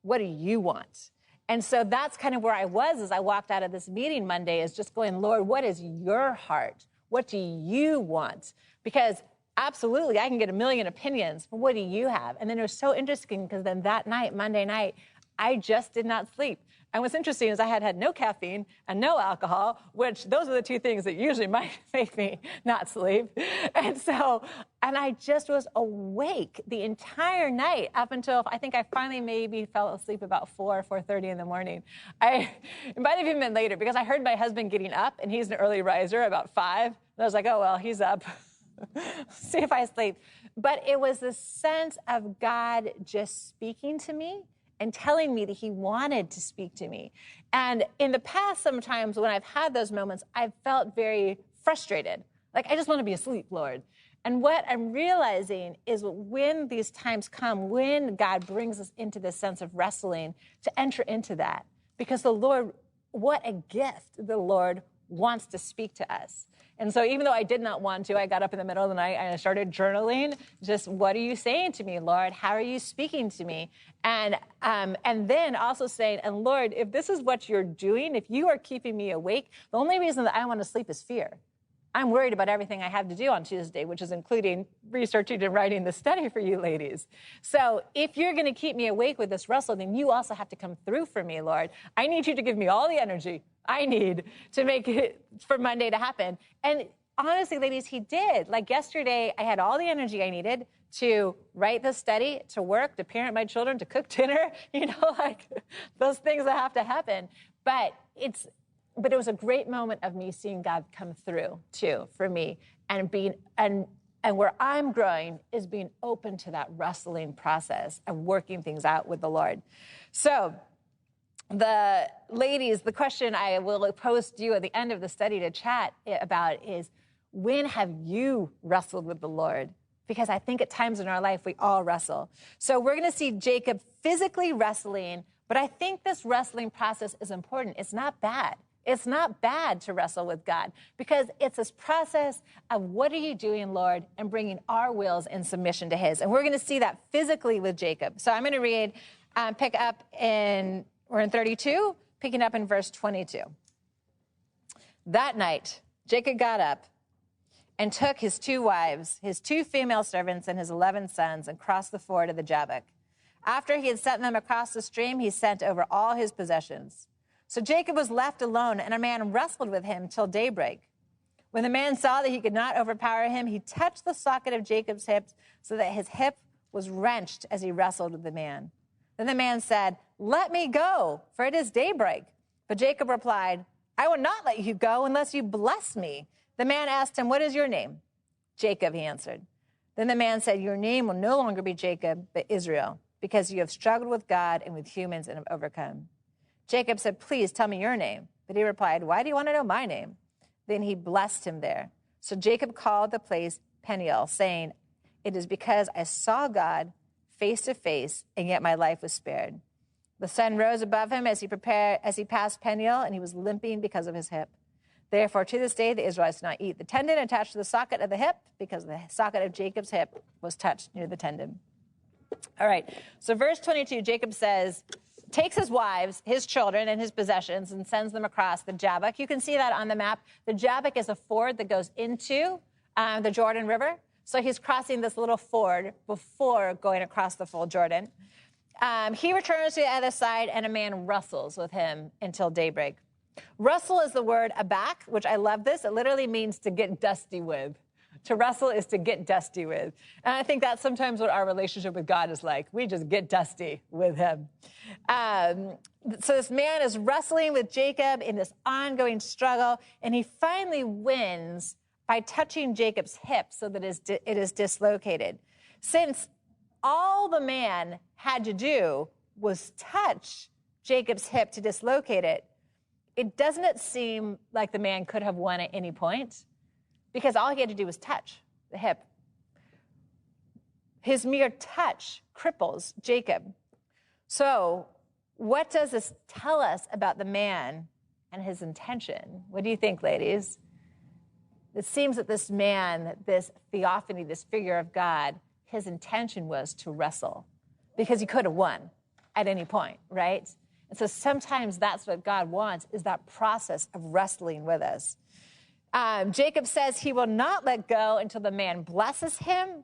What do you want? And so that's kind of where I was as I walked out of this meeting Monday, is just going, Lord, what is your heart? What do you want? Because absolutely, I can get a million opinions, but what do you have? And then it was so interesting because then that night, Monday night, I just did not sleep. And what's interesting is I had no caffeine and no alcohol, which those are the two things that usually might make me not sleep. And I just was awake the entire night up until I think I finally maybe fell asleep about 4:30 in the morning. It might have even been later because I heard my husband getting up, and he's an early riser, about 5. And I was like, oh, well, he's up. See if I sleep. But it was the sense of God just speaking to me and telling me that he wanted to speak to me. And in the past, sometimes when I've had those moments, I've felt very frustrated. Like, I just want to be asleep, Lord. And what I'm realizing is when these times come, when God brings us into this sense of wrestling, to enter into that. Because the Lord, what a gift the Lord wants to speak to us. And so even though I did not want to, I got up in the middle of the night and I started journaling. Just, what are you saying to me, Lord? How are you speaking to me? And then also saying, and Lord, if this is what you're doing, if you are keeping me awake, the only reason that I want to sleep is fear. I'm worried about everything I have to do on Tuesday, which is including researching and writing the study for you ladies. So if you're going to keep me awake with this wrestle, then you also have to come through for me, Lord. I need you to give me all the energy I need to make it for Monday to happen. And honestly, ladies, he did. Like yesterday, I had all the energy I needed to write the study, to work, to parent my children, to cook dinner, like those things that have to happen. But it was a great moment of me seeing God come through too for me, and where I'm growing is being open to that wrestling process of working things out with the Lord. So the ladies, the question I will pose to you at the end of the study to chat about is, when have you wrestled with the Lord? Because I think at times in our life, we all wrestle. So we're going to see Jacob physically wrestling, but I think this wrestling process is important. It's not bad. It's not bad to wrestle with God, because it's this process of, what are you doing, Lord, and bringing our wills in submission to his. And we're going to see that physically with Jacob. So I'm going to read, we're in 32, picking up in verse 22. That night, Jacob got up and took his 2 wives, his 2 female servants, and his 11 sons, and crossed the ford of the Jabbok. After he had sent them across the stream, he sent over all his possessions. So Jacob was left alone, and a man wrestled with him till daybreak. When the man saw that he could not overpower him, he touched the socket of Jacob's hip so that his hip was wrenched as he wrestled with the man. Then the man said, "Let me go, for it is daybreak." But Jacob replied, "I will not let you go unless you bless me." The man asked him, "What is your name?" "Jacob," he answered. Then the man said, "Your name will no longer be Jacob, but Israel, because you have struggled with God and with humans and have overcome." Jacob said, "Please tell me your name." But he replied, "Why do you want to know my name?" Then he blessed him there. So Jacob called the place Peniel, saying, "It is because I saw God face to face, and yet my life was spared." The sun rose above him as he passed Peniel, and he was limping because of his hip. Therefore, to this day, the Israelites do not eat the tendon attached to the socket of the hip, because the socket of Jacob's hip was touched near the tendon. All right, so verse 22, Jacob takes his wives, his children, and his possessions and sends them across the Jabbok. You can see that on the map. The Jabbok is a ford that goes into the Jordan River. So he's crossing this little ford before going across the full Jordan. He returns to the other side, and a man wrestles with him until daybreak. Wrestle is the word abak, which I love this. It literally means to get dusty with. To wrestle is to get dusty with. And I think that's sometimes what our relationship with God is like. We just get dusty with him. So this man is wrestling with Jacob in this ongoing struggle, and he finally wins by touching Jacob's hip so that it is dislocated. Since all the man had to do was touch Jacob's hip to dislocate it, doesn't it seem like the man could have won at any point? Because all he had to do was touch the hip. His mere touch cripples Jacob. So what does this tell us about the man and his intention? What do you think, ladies? It seems that this man, this theophany, this figure of God, his intention was to wrestle because he could have won at any point, right? And so sometimes that's what God wants, is that process of wrestling with us. Jacob says he will not let go until the man blesses him.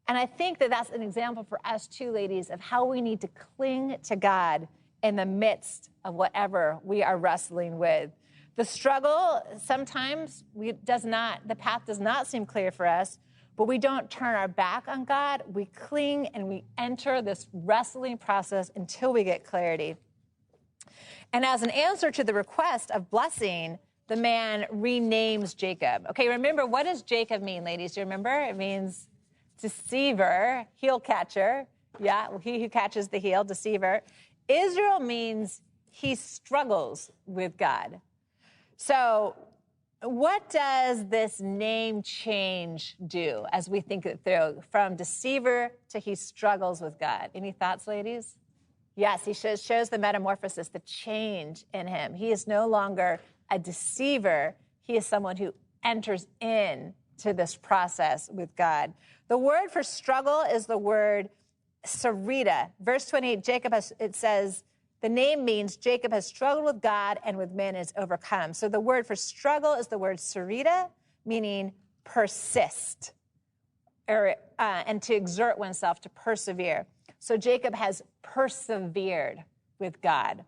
And I think that that's an example for us too, ladies, of how we need to cling to God in the midst of whatever we are wrestling with. The struggle, sometimes the path does not seem clear for us, but we don't turn our back on God. We cling and we enter this wrestling process until we get clarity. And as an answer to the request of blessing, the man renames Jacob. Okay, remember, what does Jacob mean, ladies? Do you remember? It means deceiver, heel catcher. Yeah, he who catches the heel, deceiver. Israel means he struggles with God. So what does this name change do as we think it through? From deceiver to he struggles with God. Any thoughts, ladies? Yes, he shows the metamorphosis, the change in him. He is no longer a deceiver. He is someone who enters in to this process with God. The word for struggle is the word sarita. Verse 28, it says, the name means Jacob has struggled with God and with men is overcome. So the word for struggle is the word sarita, meaning persist, and to exert oneself, to persevere. So Jacob has persevered with God.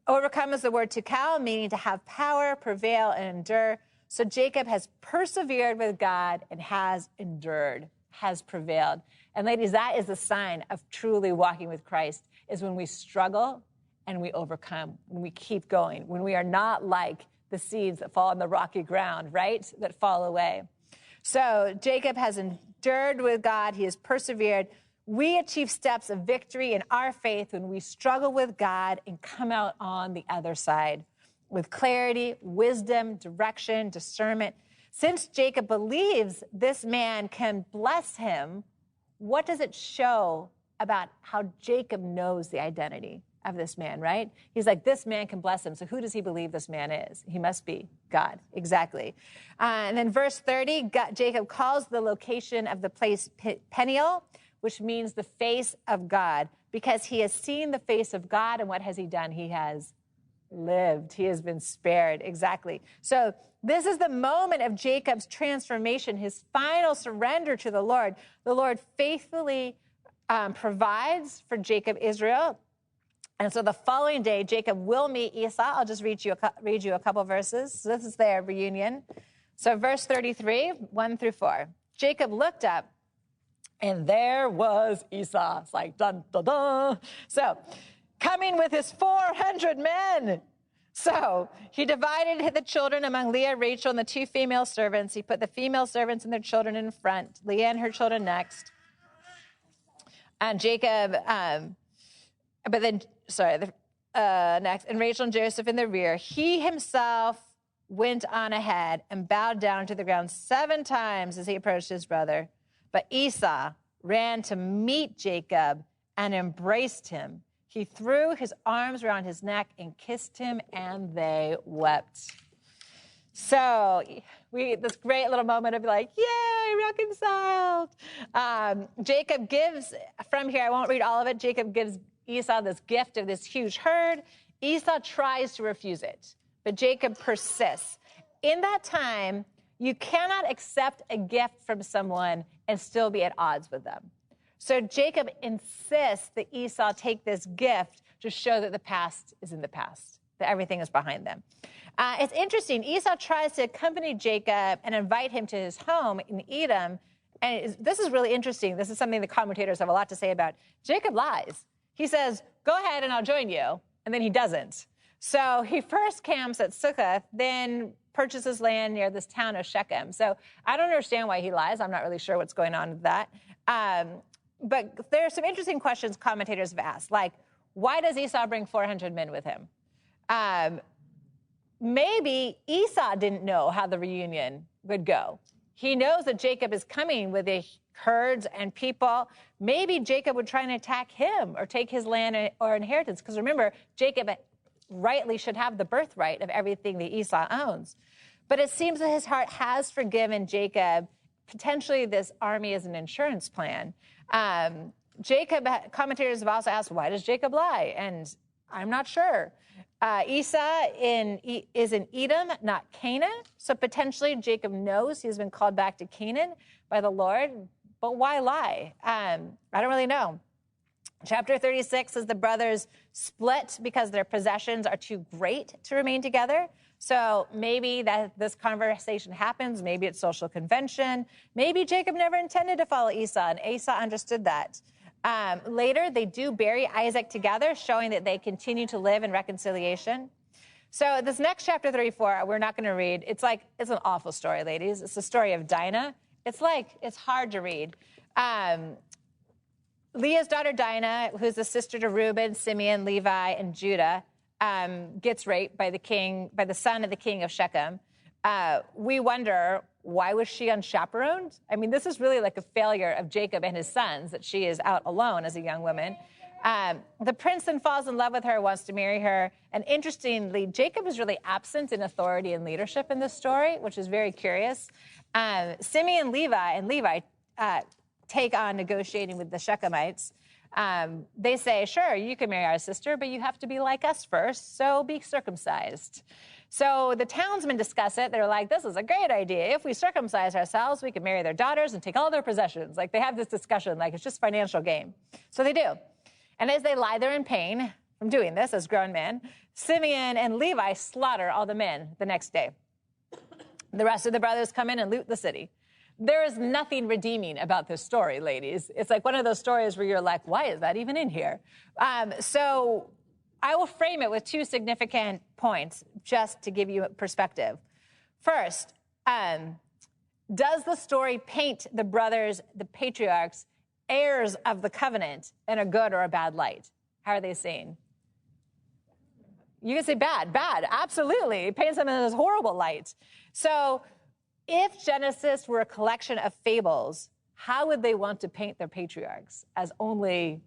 Overcome is the word tikal, meaning to have power, prevail, and endure. So Jacob has persevered with God and has endured, has prevailed. And ladies, that is the sign of truly walking with Christ, is when we struggle and we overcome, when we keep going, when we are not like the seeds that fall on the rocky ground, right, that fall away. So Jacob has endured with God. He has persevered. We achieve steps of victory in our faith when we struggle with God and come out on the other side with clarity, wisdom, direction, discernment. Since Jacob believes this man can bless him, what does it show about how Jacob knows the identity of this man, right? He's like, this man can bless him. So who does he believe this man is? He must be God. Exactly. And then verse 30, Jacob calls the location of the place Peniel, which means the face of God, because he has seen the face of God. And what has he done? He has lived. He has been spared. Exactly. So this is the moment of Jacob's transformation, his final surrender to the Lord. The Lord faithfully provides for Jacob Israel. And so the following day, Jacob will meet Esau. I'll just read you a couple verses. So this is their reunion. So verse 33, 1-4. Jacob looked up, and there was Esau. It's like, dun, dun, dun. So, coming with his 400 men. So he divided the children among Leah, Rachel, and the two female servants. He put the female servants and their children in front, Leah and her children next. And Jacob, next, and Rachel and Joseph in the rear. He himself went on ahead and bowed down to the ground 7 times as he approached his brother. But Esau ran to meet Jacob and embraced him. He threw his arms around his neck and kissed him, and they wept. So this great little moment of like, yay, reconciled. Jacob gives, from here, I won't read all of it, Jacob gives Esau this gift of this huge herd. Esau tries to refuse it, but Jacob persists. In that time, you cannot accept a gift from someone and still be at odds with them. So Jacob insists that Esau take this gift to show that the past is in the past, that everything is behind them. It's interesting. Esau tries to accompany Jacob and invite him to his home in Edom. And this is really interesting. This is something the commentators have a lot to say about. Jacob lies. He says, go ahead and I'll join you. And then he doesn't. So he first camps at Succoth, then purchases land near this town of Shechem. So I don't understand why he lies. I'm not really sure what's going on with that. But there are some interesting questions commentators have asked, like, why does Esau bring 400 men with him? Maybe Esau didn't know how the reunion would go. He knows that Jacob is coming with the herds and people. Maybe Jacob would try and attack him or take his land or inheritance. Because remember, Jacob rightly should have the birthright of everything that Esau owns. But it seems that his heart has forgiven Jacob. Potentially, this army is an insurance plan. Commentators have also asked, why does Jacob lie? And I'm not sure. Esau is in Edom, not Canaan. So potentially Jacob knows he's been called back to Canaan by the Lord. But why lie? I don't really know. Chapter 36 is the brothers split because their possessions are too great to remain together. So maybe that this conversation happens. Maybe it's social convention. Maybe Jacob never intended to follow Esau, and Esau understood that. Later, they do bury Isaac together, showing that they continue to live in reconciliation. So this next chapter 34, we're not going to read. It's an awful story, ladies. It's the story of Dinah. It's hard to read. Leah's daughter Dinah, who's the sister to Reuben, Simeon, Levi, and Judah, gets raped by the son of the king of Shechem. We wonder, why was she unchaperoned? I mean, this is really like a failure of Jacob and his sons, that she is out alone as a young woman. The prince then falls in love with her, wants to marry her. And interestingly, Jacob is really absent in authority and leadership in this story, which is very curious. Simeon and Levi take on negotiating with the Shechemites. They say, sure, you can marry our sister, but you have to be like us first, so be circumcised. So the townsmen discuss it. They're like, this is a great idea. If we circumcise ourselves, we can marry their daughters and take all their possessions. Like, they have this discussion, like it's just financial gain. So they do. And as they lie there in pain from doing this as grown men, Simeon and Levi slaughter all the men the next day. The rest of the brothers come in and loot the city. There is nothing redeeming about this story, ladies. It's like one of those stories where you're like, why is that even in here? So I will frame it with two significant points just to give you perspective. First, does the story paint the brothers, the patriarchs, heirs of the covenant in a good or a bad light? How are they seen? You can say bad, absolutely. It paints them in this horrible light. So if Genesis were a collection of fables, how would they want to paint their patriarchs? As only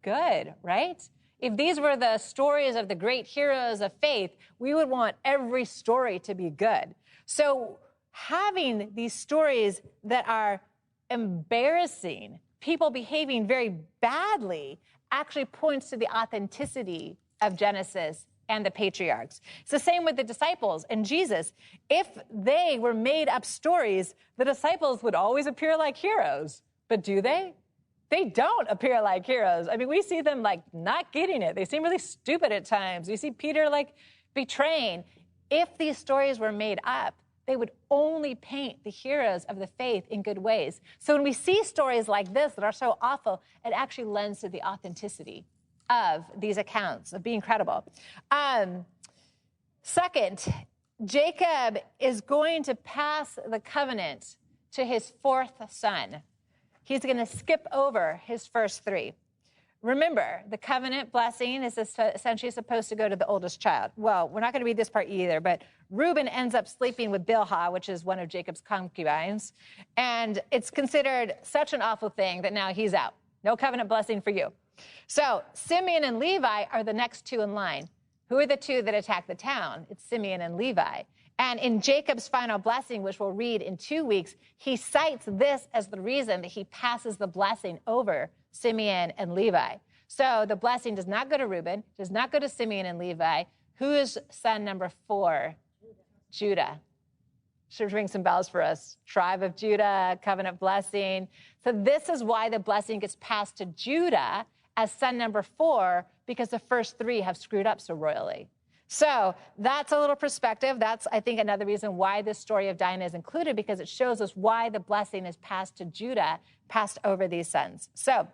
good, right? If these were the stories of the great heroes of faith, we would want every story to be good. So having these stories that are embarrassing, people behaving very badly, actually points to the authenticity of Genesis and the patriarchs. It's the same with the disciples and Jesus. If they were made up stories, the disciples would always appear like heroes. But do they? They don't appear like heroes. I mean, we see them like not getting it. They seem really stupid at times. We see Peter like betraying. If these stories were made up, they would only paint the heroes of the faith in good ways. So when we see stories like this that are so awful, it actually lends to the authenticity of these accounts, of being credible. Second, Jacob is going to pass the covenant to his fourth son. He's going to skip over his first three. Remember, the covenant blessing is essentially supposed to go to the oldest child. Well, we're not going to read this part either, but Reuben ends up sleeping with Bilhah, which is one of Jacob's concubines. And it's considered such an awful thing that now he's out. No covenant blessing for you. So Simeon and Levi are the next two in line. Who are the two that attack the town? It's Simeon and Levi. And in Jacob's final blessing, which we'll read in 2 weeks, he cites this as the reason that he passes the blessing over Simeon and Levi. So the blessing does not go to Reuben, does not go to Simeon and Levi. Who is son number 4? Judah. Should ring some bells for us. Tribe of Judah, covenant blessing. So this is why the blessing gets passed to Judah as son number 4, because the first 3 have screwed up so royally. So that's a little perspective. That's, I think, another reason why this story of Dinah is included, because it shows us why the blessing is passed to Judah, passed over these sons. So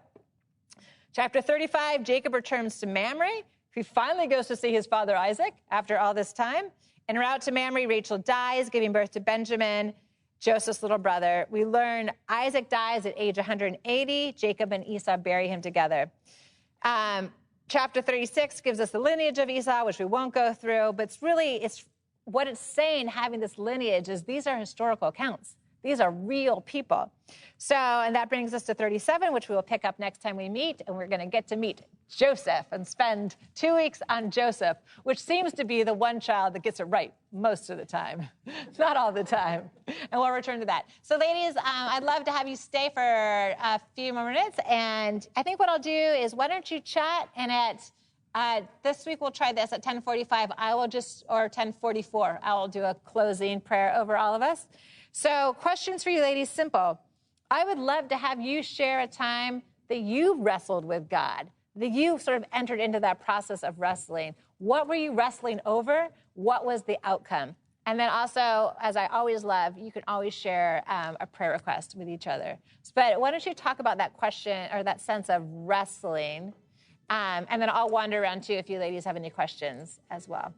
chapter 35, Jacob returns to Mamre. He finally goes to see his father Isaac after all this time. En route to Mamre, Rachel dies, giving birth to Benjamin, Joseph's little brother. We learn Isaac dies at age 180. Jacob and Esau bury him together. Chapter 36 gives us the lineage of Esau, which we won't go through, but it's what it's saying, having this lineage, is these are historical accounts. These are real people. So, and that brings us to 37, which we will pick up next time we meet, and we're going to get to meet Joseph and spend 2 weeks on Joseph, which seems to be the one child that gets it right most of the time, not all the time. And we'll return to that. So, ladies, I'd love to have you stay for a few more minutes, and I think what I'll do is, why don't you chat, and at this week we'll try this at 10:45. Or 10:44. I will do a closing prayer over all of us. So, questions for you, ladies, simple. I would love to have you share a time that you wrestled with God, that you sort of entered into that process of wrestling. What were you wrestling over? What was the outcome? And then also, as I always love, you can always share a prayer request with each other. But why don't you talk about that question or that sense of wrestling? And then I'll wander around too if you ladies have any questions as well.